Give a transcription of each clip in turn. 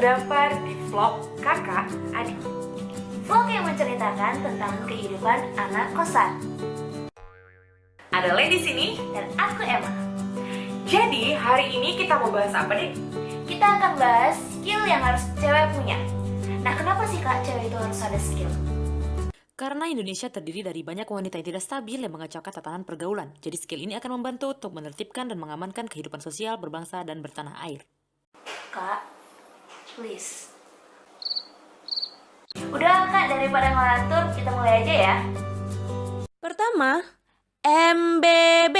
terdampar di vlog kakak adik. Vlog yang menceritakan tentang kehidupan anak kosan. Ada Lady di sini. Dan aku Emma. Jadi hari ini kita mau bahas apa nih? Kita akan bahas skill yang harus cewek punya. Nah, kenapa sih kak cewek itu harus ada skill? Karena Indonesia terdiri dari banyak wanita yang tidak stabil yang mengacaukan tatanan pergaulan. Jadi skill ini akan membantu untuk menertibkan dan mengamankan kehidupan sosial, berbangsa, dan bertanah air. Kak, please. Udah kak, daripada ngelantur, kita mulai aja ya. Pertama, MBB,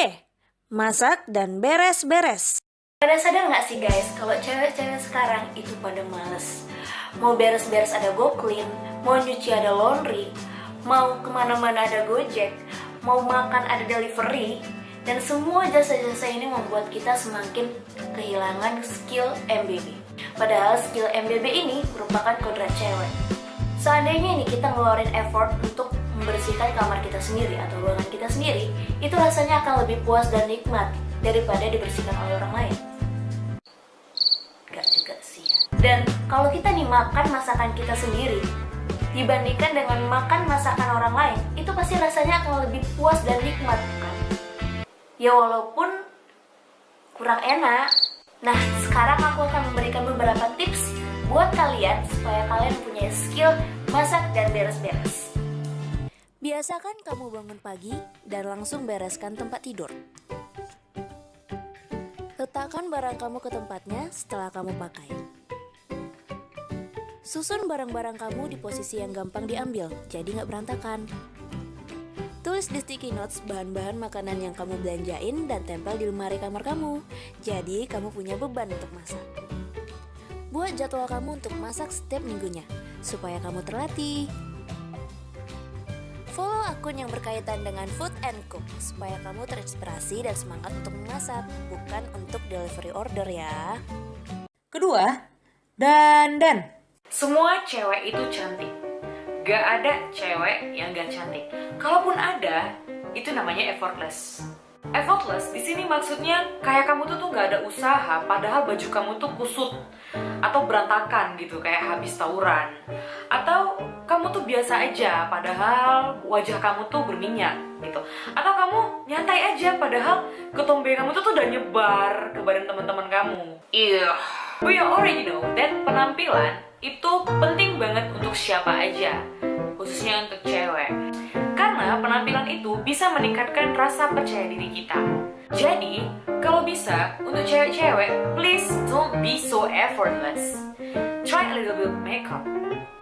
masak dan beres-beres. Pada sadar nggak sih guys, kalau cewek-cewek sekarang itu pada males. Mau beres-beres ada GoClean, mau nyuci ada laundry, mau kemana-mana ada Gojek, mau makan ada delivery, dan semua jasa-jasa ini membuat kita semakin kehilangan skill MBB. Padahal skill MBB ini merupakan kodrat cewek. Seandainya nih kita ngeluarin effort untuk membersihkan kamar kita sendiri atau ruangan kita sendiri, itu rasanya akan lebih puas dan nikmat daripada dibersihkan oleh orang lain. Gak juga sih ya. Dan kalau kita nih makan masakan kita sendiri dibandingkan dengan makan masakan orang lain, itu pasti rasanya akan lebih puas dan nikmat, bukan? Ya walaupun kurang enak. Nah, sekarang aku akan memberikan beberapa tips buat kalian supaya kalian punya skill masak dan beres-beres. Biasakan kamu bangun pagi dan langsung bereskan tempat tidur. Letakkan barang kamu ke tempatnya setelah kamu pakai. Susun barang-barang kamu di posisi yang gampang diambil, jadi nggak berantakan. Tulis di sticky notes bahan-bahan makanan yang kamu belanjain dan tempel di lemari kamar kamu. Jadi kamu punya beban untuk masak. Buat jadwal kamu untuk masak setiap minggunya, supaya kamu terlatih. Follow akun yang berkaitan dengan food and cook, supaya kamu terinspirasi dan semangat untuk memasak, bukan untuk delivery order ya. Kedua, dandan. Semua cewek itu cantik. Gak ada cewek yang gak cantik. Kalaupun ada, itu namanya effortless. Effortless di sini maksudnya kayak kamu tuh gak ada usaha, padahal baju kamu tuh kusut atau berantakan gitu, kayak habis tawuran. Atau kamu tuh biasa aja, padahal wajah kamu tuh berminyak gitu. Atau kamu nyantai aja, padahal ketombe kamu tuh udah nyebar ke badan teman-teman kamu. We already know that penampilan itu penting banget untuk siapa aja, khususnya untuk cewek. Karena penampilan itu bisa meningkatkan rasa percaya diri kita. Jadi, kalau bisa, untuk cewek-cewek, please don't be so effortless. Try a little bit makeup.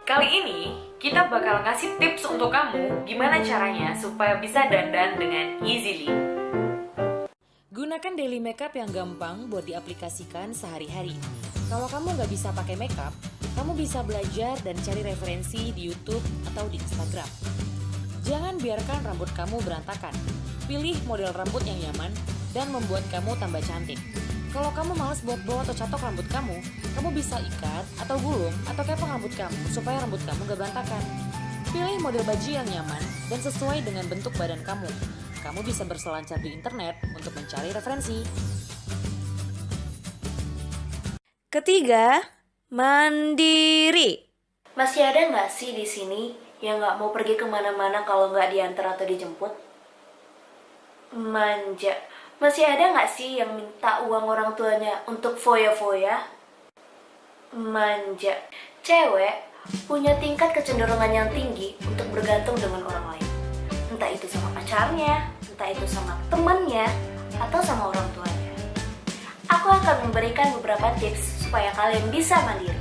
Kali ini, kita bakal ngasih tips untuk kamu gimana caranya supaya bisa dandan dengan easily. Gunakan daily makeup yang gampang buat diaplikasikan sehari-hari. Kalau kamu nggak bisa pakai makeup, kamu bisa belajar dan cari referensi di YouTube atau di Instagram. Jangan biarkan rambut kamu berantakan. Pilih model rambut yang nyaman dan membuat kamu tambah cantik. Kalau kamu malas buat bow atau catok rambut kamu bisa ikat atau gulung atau kepang rambut kamu supaya rambut kamu gak berantakan. Pilih model baju yang nyaman dan sesuai dengan bentuk badan kamu. Kamu bisa berselancar di internet untuk mencari referensi. Ketiga, mandiri. Masih ada nggak sih di sini yang nggak mau pergi kemana-mana kalau nggak diantar atau dijemput? Manja. Masih ada nggak sih yang minta uang orang tuanya untuk foya-foya? Manja. Cewek punya tingkat kecenderungan yang tinggi untuk bergantung dengan orang lain. Entah itu sama pacarnya, entah itu sama temannya, atau sama orang tuanya. Aku akan memberikan beberapa tips supaya kalian bisa mandiri.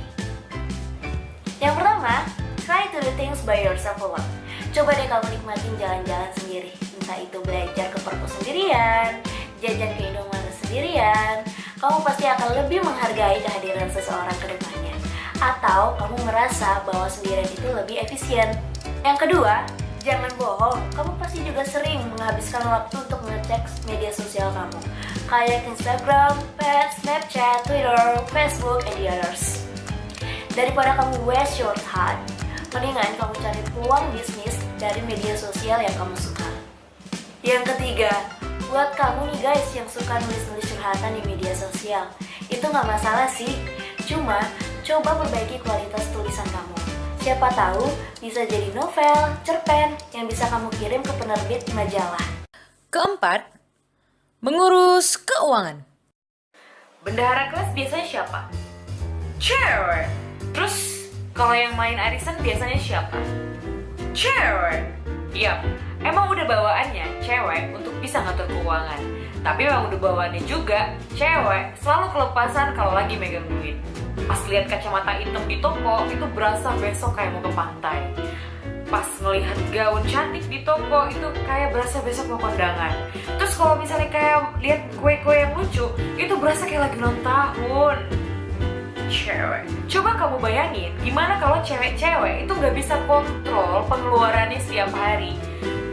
Yang pertama, try to do things by yourself alone. Coba deh kamu nikmatin jalan-jalan sendiri. Entah itu belajar ke perpus sendirian, jajan ke Indomaret sendirian. Kamu pasti akan lebih menghargai kehadiran seseorang ke depannya. Atau kamu merasa bahwa sendirian itu lebih efisien. Yang kedua, jangan bohong. Kamu pasti juga sering menghabiskan waktu untuk ngecek media sosial kamu, kayak Instagram, Pet, Snapchat, Twitter, Facebook, and the others. Daripada kamu waste your time, mendingan kamu cari peluang bisnis dari media sosial yang kamu suka. Yang ketiga, buat kamu nih guys yang suka nulis-nulis curhatan di media sosial, itu gak masalah sih. Cuma coba perbaiki kualitas tulisan kamu. Siapa tahu bisa jadi novel, cerpen yang bisa kamu kirim ke penerbit majalah. Keempat, mengurus keuangan. Bendahara kelas biasanya siapa? Cewek. Terus kalau yang main arisan biasanya siapa? Cewek. Yap, emang udah bawaannya cewek untuk bisa ngatur keuangan. Tapi emang udah bawaannya juga cewek selalu kelepasan kalau lagi megang duit. Pas lihat kacamata hitam di toko, itu berasa besok kayak mau ke pantai. Pas ngelihat gaun cantik di toko, itu kayak berasa besok mau kondangan. Terus kalau misalnya kayak lihat kue-kue yang lucu, itu berasa kayak lagi ulang tahun. Cewek. Coba kamu bayangin, gimana kalau cewek-cewek itu nggak bisa kontrol pengeluarannya setiap hari.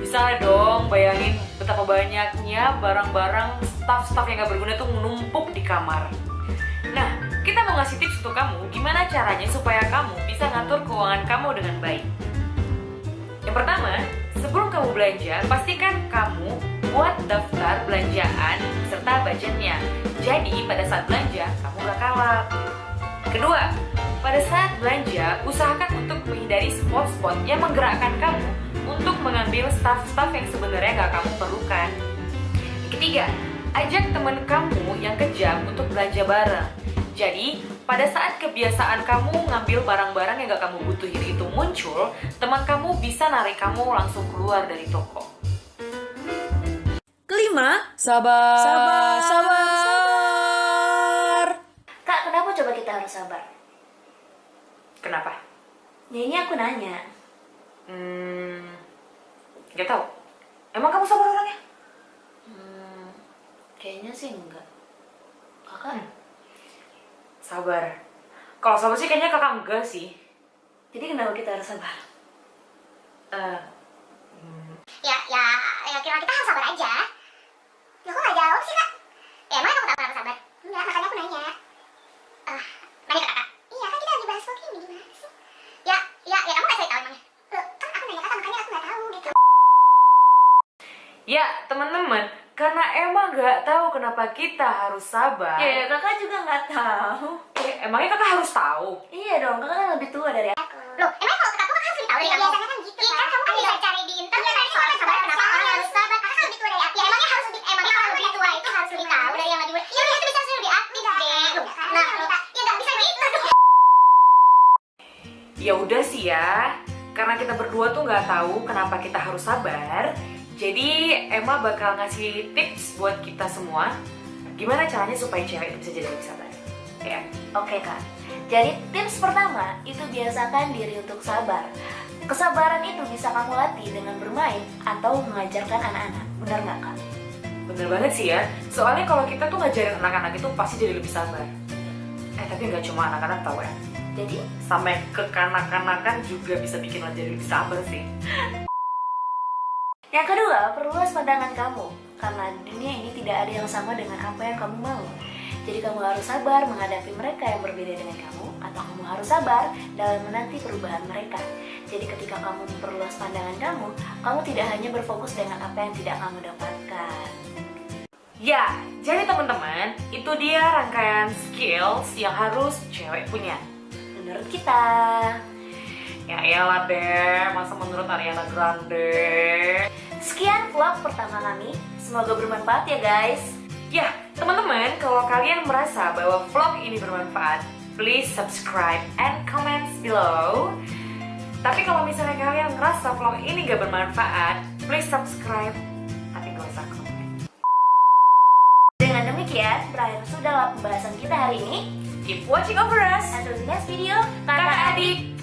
Bisa dong bayangin betapa banyaknya barang-barang staff-staff yang gak berguna itu menumpuk di kamar. Nah, kita mau ngasih tips untuk kamu gimana caranya supaya kamu bisa ngatur keuangan kamu dengan baik. Yang pertama, sebelum kamu belanja, pastikan kamu buat daftar belanjaan serta budgetnya. Jadi pada saat belanja, kamu gak kalap. Kedua, pada saat belanja, usahakan untuk menghindari spot-spot yang menggerakkan kamu untuk mengambil staff-staff yang sebenarnya gak kamu perlukan. Yang ketiga, ajak teman kamu yang kejam untuk belanja bareng. Jadi, pada saat kebiasaan kamu ngambil barang-barang yang gak kamu butuhin itu muncul, teman kamu bisa narik kamu langsung keluar dari toko. Kelima, sabar. Kak, kenapa coba kita harus sabar? Kenapa? Ya ini aku nanya. Gak tau. Emang kamu sabar orangnya? Kayaknya sih enggak. Kakak? Sabar. Kalau sabar sih kayaknya kakak enggak sih. Jadi kenapa kita harus sabar? Ya kira kita harus sabar aja. Ya kok gak jawab sih kak? Ya emang kamu tak pernah sabar? Enggak, makanya aku nanya. Nanya ke kakak? Iya kan kita lagi bahas vlog ini, gimana sih? Ya kamu gak cari tahu emangnya? Loh, kan aku nanya kakak makanya aku gak tahu gitu. Ya, teman-teman, karena emang gak tahu kenapa kita harus sabar. Ya, kakak juga nggak tahu. Emangnya kakak harus tahu? Iya dong, kakak kan lebih tua dari aku. Loh, emang kalau kakak tuh kakak harus lebih tahu dari kamu? Biasanya kan gitu kan? Kamu kan bisa cari di internet soal sabar, kenapa orang harus sabar. Kakak kan lebih tua dari aku. Ya emangnya harus emangnya orang lebih tua itu harus lebih tahu dari yang lebih muda. Ya itu bisa lebih aktif deh. Nah, ya gak bisa gitu. Ya udah sih ya, karena kita berdua tuh nggak tahu kenapa kita harus sabar. Jadi Emma bakal ngasih tips buat kita semua gimana caranya supaya cewek itu bisa jadi lebih sabar. Ya. Oke kak. Jadi tips pertama itu biasakan diri untuk sabar. Kesabaran itu bisa kamu latih dengan bermain atau mengajarkan anak-anak. Benar nggak kak? Bener banget sih ya. Soalnya kalau kita tuh ngajarin anak-anak itu pasti jadi lebih sabar. Tapi nggak cuma anak-anak tau ya. Jadi Sampai kekanak-kanakan juga bisa bikin lo jadi lebih sabar sih. yang kedua, perluas pandangan kamu. Karena dunia ini tidak ada yang sama dengan apa yang kamu mau. Jadi kamu harus sabar menghadapi mereka yang berbeda dengan kamu, atau kamu harus sabar dalam menanti perubahan mereka. Jadi ketika kamu memperluas pandangan kamu tidak hanya berfokus dengan apa yang tidak kamu dapatkan. Ya, jadi teman-teman, itu dia rangkaian skills yang harus cewek punya. Menurut kita. Ya iyalah deh, masa menurut Ariana Grande. Sekian vlog pertama kami. Semoga bermanfaat ya guys. Ya, teman-teman, kalau kalian merasa bahwa vlog ini bermanfaat, please subscribe and comment below. Tapi kalau misalnya kalian ngerasa vlog ini gak bermanfaat, please subscribe, tapi gak usah komen. Dengan demikian, berakhir sudahlah pembahasan kita hari ini. Keep watching over us. Until the next video, Kakak adik.